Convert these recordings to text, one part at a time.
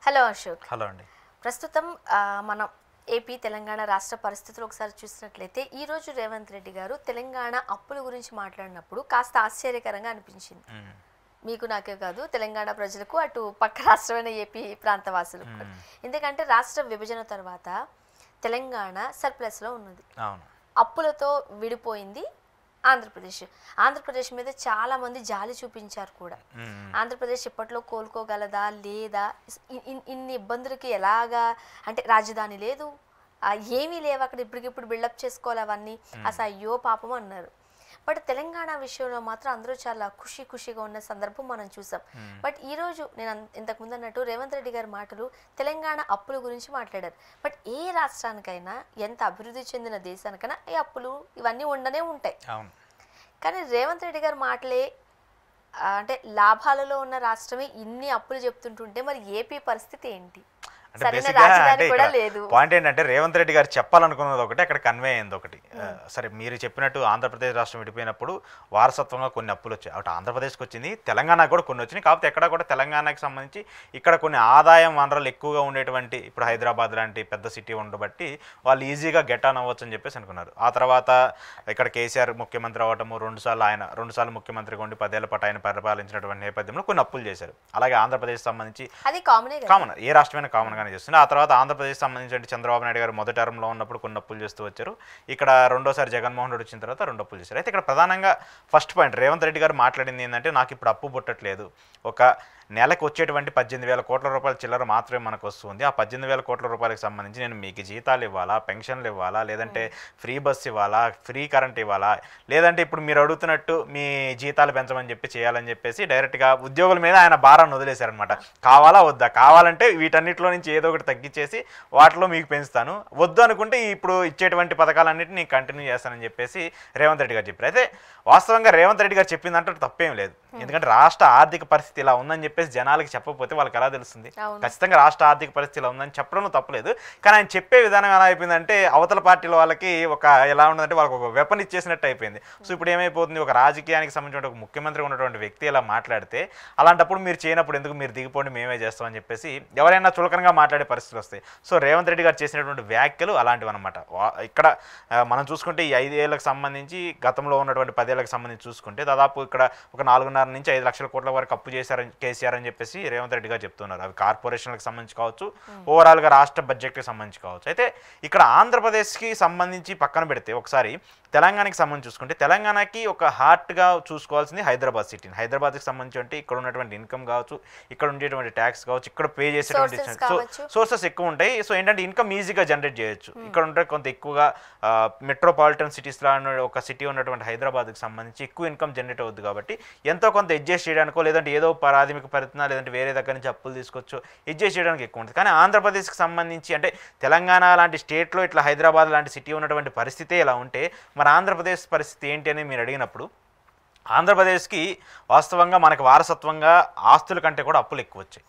Hello Ashok. Hello అండి. ప్రస్తుతం మనం ఏపీ తెలంగాణ రాష్ట్ర పరిస్థితులు ఒకసారి చూసినట్లయితే ఈరోజు రేవంత్ రెడ్డి గారు తెలంగాణ అప్పుల గురించి మాట్లాడినప్పుడు కాస్త ఆశ్చర్యకరంగా అనిపించింది. మీకు నాకే కాదు, తెలంగాణ ప్రజలకు, అటు పక్క రాష్ట్రమైన ఏపీ ప్రాంతవాసులకు కూడా. ఎందుకంటే రాష్ట్ర విభజన తర్వాత తెలంగాణ సర్ప్లస్లో ఉన్నది, అప్పులతో విడిపోయింది ఆంధ్రప్రదేశ్ మీద చాలా మంది జాలి చూపించారు కూడా. ఆంధ్రప్రదేశ్ ఇప్పట్లో కోలుకోగలదా లేదా, ఇన్ని ఇబ్బందులకి ఎలాగా, అంటే రాజధాని లేదు, ఏమీ లేవు అక్కడ, ఇప్పటికిప్పుడు బిల్డప్ చేసుకోవాలి అవన్నీ, అసలు అయ్యో పాపం అన్నారు. బట్ తెలంగాణ విషయంలో మాత్రం అందరూ చాలా ఖుషీగా ఉన్న సందర్భం మనం చూసాం. బట్ ఈరోజు నేను ఇంతకుముందు అన్నట్టు రేవంత్ రెడ్డి గారి మాటలు తెలంగాణ అప్పుల గురించి మాట్లాడారు. బట్ ఏ రాష్ట్రానికైనా, ఎంత అభివృద్ధి చెందిన దేశానికైనా ఈ అప్పులు ఇవన్నీ ఉండనే ఉంటాయి. కానీ రేవంత్ రెడ్డి గారి మాటలే, అంటే లాభాలలో ఉన్న రాష్ట్రమే ఇన్ని అప్పులు చెప్తుంటుంటే మరి ఏపీ పరిస్థితి ఏంటి? పాయింట్ ఏంటంటే రేవంత్ రెడ్డి గారు చెప్పాలనుకున్నది ఒకటి, అక్కడ కన్వే అయింది ఒకటి. సరే, మీరు చెప్పినట్టు ఆంధ్రప్రదేశ్ రాష్ట్రం విడిపోయినప్పుడు వారసత్వంగా కొన్ని అప్పులు వచ్చాయి. అటు ఆంధ్రప్రదేశ్కి వచ్చింది, తెలంగాణకు కూడా కొన్ని వచ్చినాయి. కాకపోతే ఎక్కడ కూడా తెలంగాణకి సంబంధించి ఇక్కడ కొన్ని ఆదాయం వనరులు ఎక్కువగా ఉండేటువంటి, ఇప్పుడు హైదరాబాద్ లాంటి పెద్ద సిటీ ఉండబట్టి వాళ్ళు ఈజీగా గెట్ ఆన్ అవ్వచ్చు అని చెప్పేసి అనుకున్నారు. ఆ తర్వాత ఇక్కడ కేసీఆర్ ముఖ్యమంత్రి అవ్వటము, రెండు సార్లు ముఖ్యమంత్రిగా ఉండి 10 ఏళ్ల పాటు ఆయన పరిపాలించినటువంటి నేపథ్యంలో కొన్ని అప్పులు చేశారు. అలాగే ఆంధ్రప్రదేశ్ సంబంధించి అది కామన్, ఏ రాష్ట్రమైనా కామన్గా చేస్తుంది. ఆ తర్వాత ఆంధ్రప్రదేశ్ సంబంధించి చంద్రబాబు నాయుడు గారు మొదటి టర్మ్లో ఉన్నప్పుడు కొన్ని అప్పులు చేస్తూ వచ్చారు. ఇక్కడ రెండోసారి జగన్మోహన్ రెడ్డి వచ్చిన తర్వాత 2 అప్పులు చేశారు. అయితే ఇక్కడ ప్రధానంగా ఫస్ట్ పాయింట్ రేవంత్ రెడ్డి గారు మాట్లాడింది ఏంటంటే, నాకు ఇప్పుడు అప్పు పుట్టట్లేదు, ఒక నెలకు వచ్చేటువంటి 18,000 కోట్ల రూపాయల చిల్లర మాత్రమే మనకు వస్తుంది. ఆ 18,000 కోట్ల రూపాయలకు సంబంధించి నేను మీకు జీతాలు ఇవ్వాలా, పెన్షన్లు ఇవ్వాలా, లేదంటే ఫ్రీ బస్ ఇవ్వాలా, ఫ్రీ కరెంట్ ఇవ్వాలా, లేదంటే ఇప్పుడు మీరు అడుగుతున్నట్టు మీ జీతాలు పెంచమని చెప్పి చేయాలని చెప్పేసి డైరెక్ట్గా ఉద్యోగుల మీద ఆయన భారాన్ని వదిలేశారనమాట. కావాలా వద్దా, కావాలంటే వీటన్నిటిలో నుంచి ఏదో ఒకటి తగ్గించేసి వాటిలో మీకు పెంచుతాను, వద్దు అనుకుంటే ఇప్పుడు ఇచ్చేటువంటి పథకాలన్నింటినీ నేను కంటిన్యూ చేస్తానని చెప్పేసి రేవంత్ రెడ్డి గారు చెప్పారు. అయితే వాస్తవంగా రేవంత్ రెడ్డి గారు చెప్పిందంటే తప్పేం లేదు. ఎందుకంటే రాష్ట్ర ఆర్థిక పరిస్థితి ఇలా ఉందని చెప్పేసి జనాలకి చెప్పకపోతే వాళ్ళకి ఎలా తెలుస్తుంది? ఖచ్చితంగా రాష్ట్ర ఆర్థిక పరిస్థితి ఇలా ఉందని చెప్పడంలో తప్పలేదు. కానీ ఆయన చెప్పే విధానం ఎలా అయిపోయిందంటే, అవతల పార్టీల వాళ్ళకి ఒక ఎలా ఉండదంటే వాళ్ళకి ఒక వెపన్ ఇచ్చేసినట్టు అయిపోయింది. సో ఇప్పుడు ఏమైపోతుంది, ఒక రాజకీయానికి సంబంధించిన ఒక ముఖ్యమంత్రి ఉన్నటువంటి వ్యక్తి ఇలా మాట్లాడితే, అలాంటప్పుడు మీరు చేయనప్పుడు ఎందుకు మీరు దిగిపోండి, మేమే చేస్తామని చెప్పేసి ఎవరైనా చులకనగా మాట్లాడే పరిస్థితులు వస్తాయి. సో రేవంత్ రెడ్డి గారు చేసినటువంటి వ్యాఖ్యలు అలాంటివి అనమాట. ఇక్కడ మనం చూసుకుంటే ఈ 5 ఏళ్లకు సంబంధించి, గతంలో ఉన్నటువంటి 10 ఏళ్లకు సంబంధించి చూసుకుంటే దాదాపు ఇక్కడ ఒక 4.5 నుంచి 5 లక్షల కోట్ల వరకు అప్పు చేశారని కేసీఆర్ అని చెప్పేసి రేవంత్ రెడ్డి గారు చెప్తున్నారు. అవి కార్పొరేషన్లకు సంబంధించి కావచ్చు, ఓవరాల్గా రాష్ట్ర బడ్జెట్కి సంబంధించి కావచ్చు. అయితే ఇక్కడ ఆంధ్రప్రదేశ్కి సంబంధించి పక్కన పెడితే ఒకసారి తెలంగాణకి సంబంధించి చూసుకుంటే, తెలంగాణకి ఒక హార్ట్గా చూసుకోవాల్సింది హైదరాబాద్ సిటీని. హైదరాబాద్కి సంబంధించి అంటే ఇక్కడ ఉన్నటువంటి ఇన్కమ్ కావచ్చు, ఇక్కడ ఉండేటువంటి ట్యాక్స్ కావచ్చు, ఇక్కడ పే చేసేటువంటి సోర్సెస్ ఎక్కువ ఉంటాయి. సో ఏంటంటే ఇన్కమ్ ఈజీగా జనరేట్ చేయొచ్చు. ఇక్కడ ఉంటే కొంత ఎక్కువగా మెట్రోపాలిటన్ సిటీస్లో ఒక సిటీ ఉన్నటువంటి హైదరాబాద్కి సంబంధించి ఎక్కువ ఇన్కమ్ జనరేట్ అవుద్ది. కాబట్టి ఎంతో కొంత అడ్జస్ట్ చేయడానికో, లేదంటే ఏదో ప్రాథమిక పరిజ్ఞానం, లేదంటే వేరే దగ్గర నుంచి అప్పులు తీసుకొచ్చు అడ్జస్ట్ చేయడానికి ఎక్కువ ఉంటుంది. కానీ ఆంధ్రప్రదేశ్కి సంబంధించి, అంటే తెలంగాణ లాంటి స్టేట్లో ఇట్లా హైదరాబాద్ లాంటి సిటీ ఉన్నటువంటి పరిస్థితే ఇలా ఉంటే మరి ఆంధ్రప్రదేశ్ పరిస్థితి ఏంటి అని మీరు అడిగినప్పుడు, ఆంధ్రప్రదేశ్కి వాస్తవంగా మనకు వారసత్వంగా ఆస్తుల కంటే కూడా అప్పులు ఎక్కువ వచ్చాయి.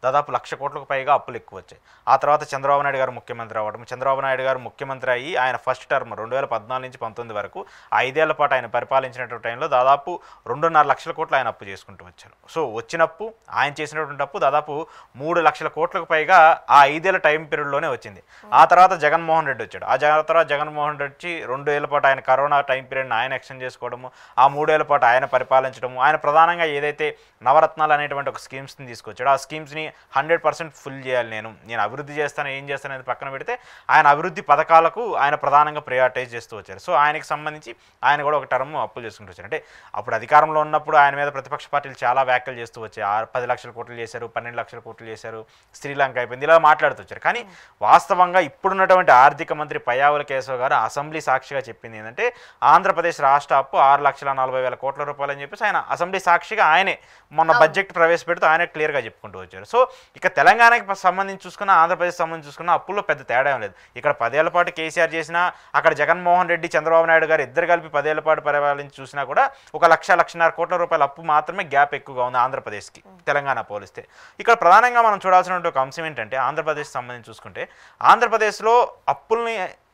దాదాపు 1,00,000 కోట్లకు పైగా అప్పులు ఎక్కువ వచ్చాయి. ఆ తర్వాత చంద్రబాబు నాయుడు గారు ముఖ్యమంత్రి అవ్వడం, చంద్రబాబు నాయుడు గారు ముఖ్యమంత్రి అయ్యి ఆయన ఫస్ట్ టర్మ్ 2014 నుంచి 19 వరకు 5 ఏళ్ల పాటు ఆయన పరిపాలించినటువంటి టైంలో దాదాపు 2.5 లక్షల కోట్లు ఆయన అప్పు చేసుకుంటూ వచ్చారు. సో వచ్చినప్పు, ఆయన చేసినటువంటి అప్పు దాదాపు 3 లక్షల కోట్లకు పైగా ఆ 5 ఏళ్ల టైం పీరియడ్లోనే వచ్చింది. ఆ తర్వాత జగన్మోహన్ రెడ్డి వచ్చాడు. ఆ తర్వాత జగన్మోహన్ రెడ్డి వచ్చి 2 ఏళ్ల పాటు ఆయన కరోనా టైం పీరియడ్ని ఆయన ఎక్స్టెండ్ చేసుకోవడము, ఆ 3 ఏళ్ల పాటు ఆయన పరిపాలించడము, ఆయన ప్రధానంగా ఏదైతే నవరత్నాలు అనేటువంటి ఒక స్కీమ్స్ని తీసుకొచ్చాడు, ఆ స్కీమ్స్ని 100% ఫుల్ చేయాలి, నేను అభివృద్ధి చేస్తాను, ఏం చేస్తాను అనేది పక్కన పెడితే ఆయన అభివృద్ధి పథకాలకు ఆయన ప్రధానంగా ప్రయారిటైజ్ చేస్తూ వచ్చారు. సో ఆయనకి సంబంధించి ఆయన కూడా ఒక టర్మ్ అప్పులు చేసుకుంటూ వచ్చారు. అంటే అప్పుడు అధికారంలో ఉన్నప్పుడు ఆయన మీద ప్రతిపక్ష పార్టీలు చాలా వ్యాఖ్యలు చేస్తూ వచ్చాయి. 10 లక్షల కోట్లు చేశారు, 12 లక్షల కోట్లు చేశారు, శ్రీలంక అయిపోయింది, ఇలా మాట్లాడుతూ వచ్చారు. కానీ వాస్తవంగా ఇప్పుడున్నటువంటి ఆర్థిక మంత్రి పయ్యావుల కేశవ్ గారు అసెంబ్లీ సాక్షిగా చెప్పింది ఏంటంటే, ఆంధ్రప్రదేశ్ రాష్ట్ర అప్పు 6,40,000 కోట్ల రూపాయలు అని చెప్పేసి ఆయన అసెంబ్లీ సాక్షిగా ఆయనే మొన్న బడ్జెట్ ప్రవేశపెడుతూ ఆయన క్లియర్గా చెప్పుకుంటూ వచ్చారు. సో ఇక తెలంగాణకి సంబంధించి చూసుకున్న, ఆంధ్రప్రదేశ్ సంబంధించి చూసుకున్న అప్పుల్లో పెద్ద తేడా ఏం లేదు. ఇక్కడ 10 ఏళ్ల పాటు కేసీఆర్ చేసినా, అక్కడ జగన్మోహన్ రెడ్డి, చంద్రబాబు నాయుడు గారు ఇద్దరు కలిపి 10 ఏళ్ల పాటు పరిపాలించి చూసినా కూడా 1,00,00,000 కోట్ల రూపాయల అప్పు మాత్రమే గ్యాప్ ఎక్కువగా ఉంది ఆంధ్రప్రదేశ్కి తెలంగాణ పోలిస్తే. ఇక్కడ ప్రధానంగా మనం చూడాల్సినటువంటి ఒక అంశం ఏంటంటే, ఆంధ్రప్రదేశ్ సంబంధించి చూసుకుంటే ఆంధ్రప్రదేశ్లో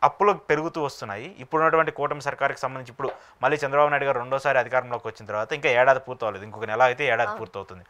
అప్పులు పెరుగుతూ వస్తున్నాయి. ఇప్పుడున్నటువంటి కూటమి సర్కార్కి సంబంధించి ఇప్పుడు మళ్ళీ చంద్రబాబు నాయుడు గారు రెండోసారి అధికారంలోకి వచ్చిన తర్వాత ఇంకా ఏడాది పూర్తవలేదు, ఇంకొక నెల అయితే ఏడాది పూర్తవుతుంది.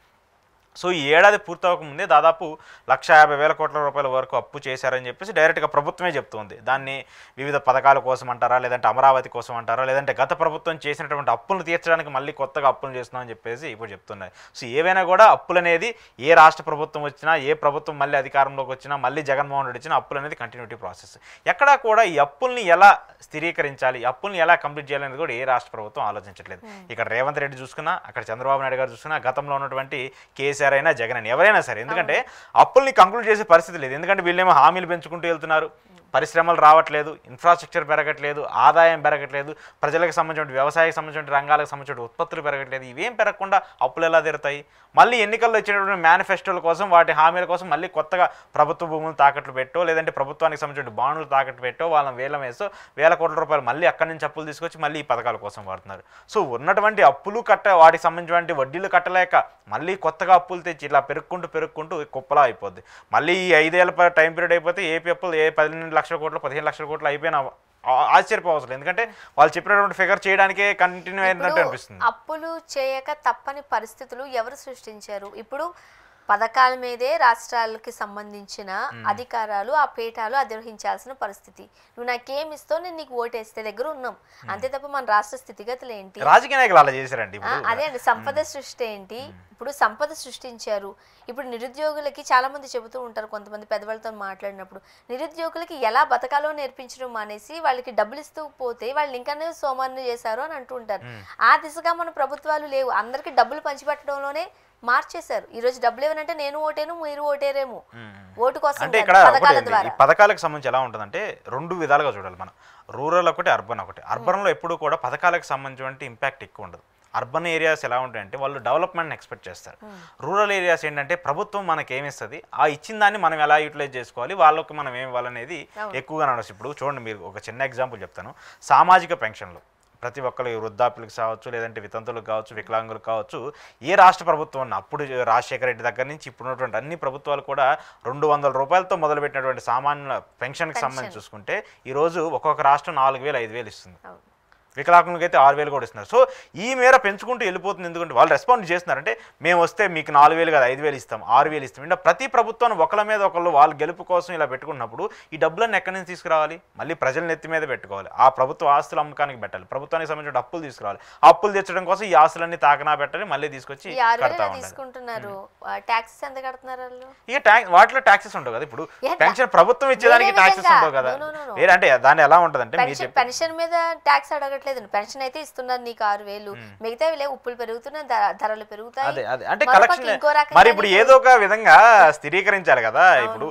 సో ఈ ఏడాది పూర్తవకముందే దాదాపు 1,50,000 కోట్ల రూపాయల వరకు అప్పు చేశారని చెప్పేసి డైరెక్ట్గా ప్రభుత్వమే చెప్తుంది. దాన్ని వివిధ పథకాల కోసం అంటారా, లేదంటే అమరావతి కోసం అంటారా, లేదంటే గత ప్రభుత్వం చేసినటువంటి అప్పులను తీర్చడానికి మళ్ళీ కొత్తగా అప్పులు చేస్తున్నామని చెప్పేసి ఇప్పుడు చెప్తున్నారు. సో ఏవైనా కూడా అప్పులు అనేది ఏ రాష్ట్ర ప్రభుత్వం వచ్చినా, ఏ ప్రభుత్వం మళ్ళీ అధికారంలోకి వచ్చినా, మళ్ళీ జగన్మోహన్ రెడ్డి వచ్చినా అప్పులు అనేది కంటిన్యూటీ ప్రాసెస్. ఎక్కడా కూడా ఈ అప్పుల్ని ఎలా స్థిరీకరించాలి, అప్పుల్ని ఎలా కంప్లీట్ చేయాలనేది కూడా ఏ రాష్ట్ర ప్రభుత్వం ఆలోచించట్లేదు. ఇక్కడ రేవంత్ రెడ్డి చూసుకున్నా, అక్కడ చంద్రబాబు నాయుడు గారు చూసుకున్నా, గతంలో ఉన్నటువంటి కేసీఆర్ అయినా జగన్ అని ఎవరైనా సరే, ఎందుకంటే అప్పుల్ని కంక్లూడ్ చేసే పరిస్థితి లేదు. ఎందుకంటే వీళ్ళేమో హామీలు పెంచుకుంటూ వెళ్తున్నారు, పరిశ్రమలు రావట్లేదు, ఇన్ఫ్రాస్ట్రక్చర్ పెరగట్లేదు, ఆదాయం పెరగట్లేదు, ప్రజలకు సంబంధించిన వ్యవసాయకు సంబంధించిన రంగాలకు సంబంధించిన ఉత్పత్తులు పెరగట్లేదు. ఇవేం పెరగకుండా అప్పులు ఎలా తీరుతాయి? మళ్ళీ ఎన్నికల్లో ఇచ్చినటువంటి మేనిఫెస్టోల కోసం, వాటి హామీల కోసం మళ్ళీ కొత్తగా ప్రభుత్వ భూములు తాకట్లు పెట్టో, లేదంటే ప్రభుత్వానికి సంబంధించిన బాండ్లు తాకట్టు పెట్టో, వాళ్ళని వేలం వేసో 1,000 కోట్ల రూపాయలు మళ్ళీ అక్కడి నుంచి అప్పులు తీసుకొచ్చి మళ్ళీ ఈ పథకాల కోసం వాడుతున్నారు. సో ఉన్నటువంటి అప్పులు వాటికి సంబంధించినటువంటి వడ్డీలు కట్టలేక మళ్ళీ కొత్తగా అప్పులు తెచ్చి ఇలా పెరుక్కుంటూ కుప్పలా అయిపోద్ది. మళ్ళీ ఈ 5 ఏళ్ళ టైం పీరియడ్ అయిపోతే ఏపీ అప్పులు 12 లక్షల కోట్లు 15 లక్షల కోట్లు అయిపోయినా ఆశ్చర్యపోవసరం. ఎందుకంటే వాళ్ళు చెప్పినటువంటి ఫిగర్ చేయడానికే కంటిన్యూ అయినట్టు అనిపిస్తుంది. అప్పులు చేయక తప్పని పరిస్థితులు ఎవరు సృష్టించారు? ఇప్పుడు పథకాల మీదే రాష్ట్రాలకి సంబంధించిన అధికారాలు ఆ పీఠాలు అధిరోహించాల్సిన పరిస్థితి. నువ్వు నాకేమిస్తావు, నేను నీకు ఓటేస్తే దగ్గర ఉన్నాం అంతే తప్ప మన రాష్ట్ర స్థితిగతులు ఏంటి? రాజకీయ నాయకులు అలా చేశారండి. అదే అండి, సంపద సృష్టి ఏంటి? ఇప్పుడు సంపద సృష్టించారు. ఇప్పుడు నిరుద్యోగులకి చాలా మంది చెబుతూ ఉంటారు, కొంతమంది పెద్దవాళ్ళతో మాట్లాడినప్పుడు, నిరుద్యోగులకి ఎలా బతకాలో నేర్పించడం మానేసి వాళ్ళకి డబ్బులు ఇస్తూ పోతే వాళ్ళు ఇంకానే సోమాన్ని చేశారు అని అంటూ ఉంటారు. ఆ దిశగా మన ప్రభుత్వాలు లేవు. అందరికి డబ్బులు పంచిపెట్టడంలోనే మార్చేశారు. ఈ రోజు డబ్బులు ఏమనంటే నేను ఓటేను, మీరు ఓటేరేమో, ఓటు కోసం. అంటే ఇక్కడ ఈ పథకాలకు సంబంధించి ఎలా ఉంటుందంటే 2 విధాలుగా చూడాలి మనం. రూరల్ ఒకటి, అర్బన్ ఒకటి. అర్బన్లో ఎప్పుడు కూడా పథకాలకు సంబంధించిన ఇంపాక్ట్ ఎక్కువ ఉండదు. అర్బన్ ఏరియాస్ ఎలా ఉంటాయంటే వాళ్ళు డెవలప్మెంట్ని ఎక్స్పెక్ట్ చేస్తారు. రూరల్ ఏరియాస్ ఏంటంటే ప్రభుత్వం మనకి ఏమిస్తుంది, ఆ ఇచ్చిన దాన్ని మనం ఎలా యూటిలైజ్ చేసుకోవాలి, వాళ్ళకి మనం ఏమి ఇవ్వాలనేది ఎక్కువగా నడుస్తుంది. ఇప్పుడు చూడండి, మీరు ఒక చిన్న ఎగ్జాంపుల్ చెప్తాను. సామాజిక పెన్షన్లు ప్రతి ఒక్కరు వృద్ధాప్యులకు కావచ్చు, లేదంటే వితంతులకు కావచ్చు, వికలాంగులకు కావచ్చు, ఏ రాష్ట్ర ప్రభుత్వం ఉన్నా, అప్పుడు రాజశేఖర రెడ్డి దగ్గర నుంచి ఇప్పుడున్నటువంటి అన్ని ప్రభుత్వాలు కూడా 200 రూపాయలతో మొదలుపెట్టినటువంటి సామాన్య పెన్షన్కి సంబంధించి చూసుకుంటే ఈరోజు ఒక్కొక్క రాష్ట్రం 4,000 5,000 ఇస్తుంది. వికలాంగులకి అయితే 6,000 కూడా ఇస్తున్నారు. సో ఈ మేర పెంచుకుంటూ వెళ్ళిపోతుంది. ఎందుకంటే వాళ్ళు రెస్పాండ్ చేస్తున్నారంటే మేము వస్తే మీకు 4,000 కాదు 5,000 ఇస్తాం, 6,000 ఇస్తాం. అంటే ప్రతి ప్రభుత్వాన్ని ఒకళ్ళ మీద ఒకళ్ళు వాళ్ళ గెలుపు కోసం ఇలా పెట్టుకున్నప్పుడు ఈ డబ్బులన్నీ ఎక్కడి నుంచి తీసుకురావాలి? మళ్ళీ ప్రజల నెత్తి మీద పెట్టుకోవాలి. ఆ ప్రభుత్వ ఆస్తుల అమ్మకానికి పెట్టాలి, ప్రభుత్వానికి సంబంధించిన అప్పులు తీసుకురావాలి. ఆ అప్పులు తెచ్చడం కోసం ఈ ఆస్తులన్నీ తాకనా పెట్టాలి, మళ్ళీ తీసుకొచ్చి కడతా ఉండాలి. ఇక వాటిలో ట్యాక్సెస్ ఉండవు కదా. ఇప్పుడు పెన్షన్ ప్రభుత్వం ఇచ్చేదానికి ట్యాక్సెస్ ఉండవు కదా. అంటే దాన్ని ఎలా ఉంటుందంటే పెన్షన్ మీద ట్యాక్స్ అడగట్లేదు, పెన్షన్ అయితే ఇస్తున్నారు నీకు 6,000, మిగతా ఉప్పులు పెరుగుతున్నాయి, ధరలు పెరుగుతాయి. అంటే కలెక్షన్ మరి ఇప్పుడు ఏదో ఒక విధంగా స్థిరీకరించాలి కదా. ఇప్పుడు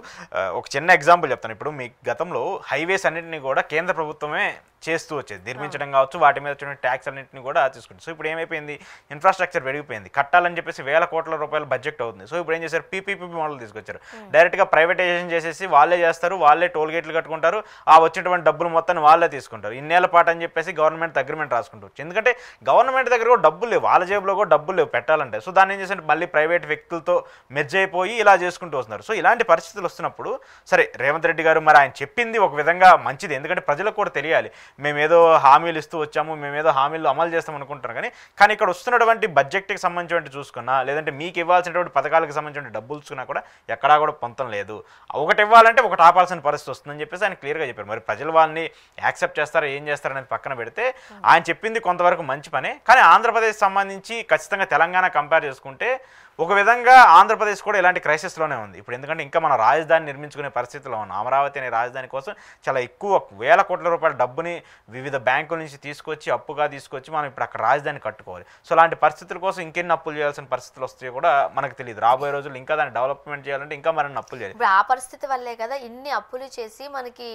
ఒక చిన్న ఎగ్జాంపుల్ చెప్తాను. ఇప్పుడు మీ గతంలో హైవేస్ అన్నింటినీ కూడా కేంద్ర ప్రభుత్వమే చేస్తూ వచ్చేది, నిర్మించడం కావచ్చు, వాటి మీద వచ్చిన ట్యాక్స్ అన్నింటినీ కూడా తీసుకుంటుంది. సో ఇప్పుడు ఏమైపోయింది, ఇన్ఫ్రాస్ట్రక్చర్ పెరిగిపోయింది, కట్టాలని చెప్పేసి 1,000 కోట్ల రూపాయల బడ్జెట్ అవుతుంది. సో ఇప్పుడు ఏం చేశారు, పీపీపీ మోడల్ తీసుకొచ్చారు. డైరెక్ట్గా ప్రైవేటైజేషన్ చేసేసి వాళ్ళే చేస్తారు, వాళ్ళే టోల్ గేట్లు కట్టుకుంటారు, ఆ వచ్చినటువంటి డబ్బులు మొత్తాన్ని వాళ్ళే తీసుకుంటారు. ఇన్నేళ్ల పాటు అని చెప్పేసి గవర్నమెంట్ అగ్రిమెంట్ రాసుకుంటారు. ఎందుకంటే గవర్నమెంట్ దగ్గర కూడా డబ్బులు లేవు, వాళ్ళ జేబులో కూడా డబ్బులు లేవు పెట్టాలంటే. సో దాన్ని ఏం చేశారు, మళ్ళీ ప్రైవేట్ వ్యక్తులతో మెర్జ్ అయిపోయి ఇలా చేసుకుంటూ వస్తున్నారు. సో ఇలాంటి పరిస్థితులు వస్తున్నప్పుడు సరే రేవంత్ రెడ్డి గారు మరి ఆయన చెప్పింది ఒక విధంగా మంచిది, ఎందుకంటే ప్రజలకు కూడా తెలియాలి మేమేదో హామీలు ఇస్తూ వచ్చాము, మేమేదో హామీలు అమలు చేస్తాం అనుకుంటారు. కానీ ఇక్కడ వస్తున్నటువంటి బడ్జెట్కి సంబంధించినటువంటి చూసుకున్నా, లేదంటే మీకు ఇవ్వాల్సినటువంటి పథకాలకు సంబంధించిన డబ్బులు చూసుకున్నా కూడా ఎక్కడా కూడా పొంతం లేదు. ఒకటి ఇవ్వాలంటే ఒకటి ఆపాల్సిన పరిస్థితి వస్తుందని చెప్పేసి ఆయన క్లియర్గా చెప్పారు. మరి ప్రజలు వాళ్ళని యాక్సెప్ట్ చేస్తారా ఏం చేస్తారనేది పక్కన పెడితే ఆయన చెప్పింది కొంతవరకు మంచి పనే. కానీ ఆంధ్రప్రదేశ్ సంబంధించి ఖచ్చితంగా తెలంగాణ కంపేర్ చేసుకుంటే ఒక విధంగా ఆంధ్రప్రదేశ్ కూడా ఇలాంటి క్రైసిస్లోనే ఉంది ఇప్పుడు. ఎందుకంటే ఇంకా మన రాజధాని నిర్మించుకునే పరిస్థితిలో ఉన్నాం. అమరావతి అనే రాజధాని కోసం చాలా ఎక్కువ 1,000 కోట్ల రూపాయల డబ్బుని వివిధ బ్యాంకుల నుంచి తీసుకొచ్చి అప్పుగా తీసుకొచ్చి మనం ఇప్పుడు అక్కడ రాజధాని కట్టుకోవాలి. సో అలాంటి పరిస్థితుల కోసం ఇంకెన్ని అప్పులు చేయాల్సిన పరిస్థితులు వస్తాయో కూడా మనకు తెలియదు. రాబోయే రోజుల్లో ఇంకా దాన్ని డెవలప్మెంట్ చేయాలంటే ఇంకా మరిన్ని అప్పులు చేయాలి. ఇప్పుడు ఆ పరిస్థితి వల్లే కదా ఇన్ని అప్పులు చేసి మనకి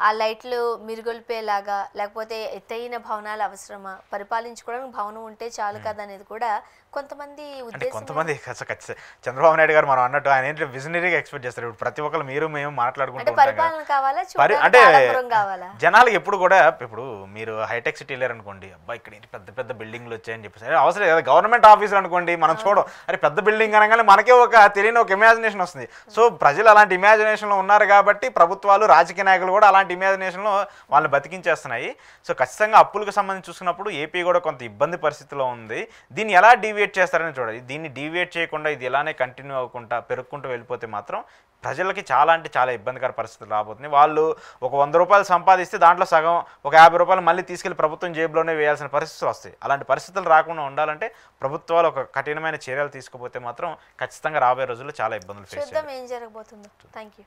ఆ లైట్లు మిరుగొల్పేలాగా, లేకపోతే ఎత్తైన భవనాలు అవసరమా, పరిపాలించుకోవడానికి భవనం ఉంటే చాలు కదా అనేది కూడా కొంతమంది ఉద్దేశం. కొంతమంది చంద్రబాబు నాయుడు గారు మనం అన్నట్టు ఆయన ఏంటంటే విజనరీగా ఎక్స్పెక్ట్ చేస్తారు. ఇప్పుడు ప్రతి ఒక్కరు మీరు మేము మాట్లాడుకుంటూ అంటే జనాలకి ఎప్పుడు కూడా, ఇప్పుడు మీరు హైటెక్ సిటీ వెళ్ళారు అనుకోండి, అబ్బా ఇక్కడ పెద్ద పెద్ద బిల్డింగ్లు వచ్చాయని చెప్పేసి అవసరం లేదు. గవర్నమెంట్ ఆఫీసులు అనుకోండి, మనం చూడం అరే పెద్ద బిల్డింగ్ అనగానే మనకే ఒక తెలియని ఒక ఇమాజినేషన్ వస్తుంది. సో ప్రజలు అలాంటి ఇమాజినేషన్లో ఉన్నారు కాబట్టి ప్రభుత్వాలు రాజకీయ నాయకులు కూడా అలాంటి ఇమాజినేషన్లో వాళ్ళని బతికించేస్తున్నాయి. సో ఖచ్చితంగా అప్పులకు సంబంధించి చూసుకున్నప్పుడు ఏపీ కూడా కొంత ఇబ్బంది పరిస్థితిలో ఉంది. దీన్ని ఎలా డివియేట్ డీవియేట్ చేస్తారని చూడాలి. దీన్ని డీవియేట్ చేయకుండా ఇది ఇలానే కంటిన్యూ అవ్వకుండా పెరుగుకుంటూ వెళ్ళిపోతే మాత్రం ప్రజలకి చాలా అంటే చాలా ఇబ్బందికర పరిస్థితులు రాబోతుంది. వాళ్ళు ఒక 100 రూపాయలు సంపాదిస్తే దాంట్లో సగం ఒక 50 రూపాయలు మళ్ళీ తీసుకెళ్లి ప్రభుత్వం జేబులోనే వేయాల్సిన పరిస్థితులు వస్తాయి. అలాంటి పరిస్థితులు రాకుండా ఉండాలంటే ప్రభుత్వాలు ఒక కఠినమైన చర్యలు తీసుకుపోతే మాత్రం ఖచ్చితంగా రాబోయే రోజుల్లో చాలా ఇబ్బందులు ఫేస్ చేయాలి. చూద్దాం ఏం జరగబోతుందో. Thank you.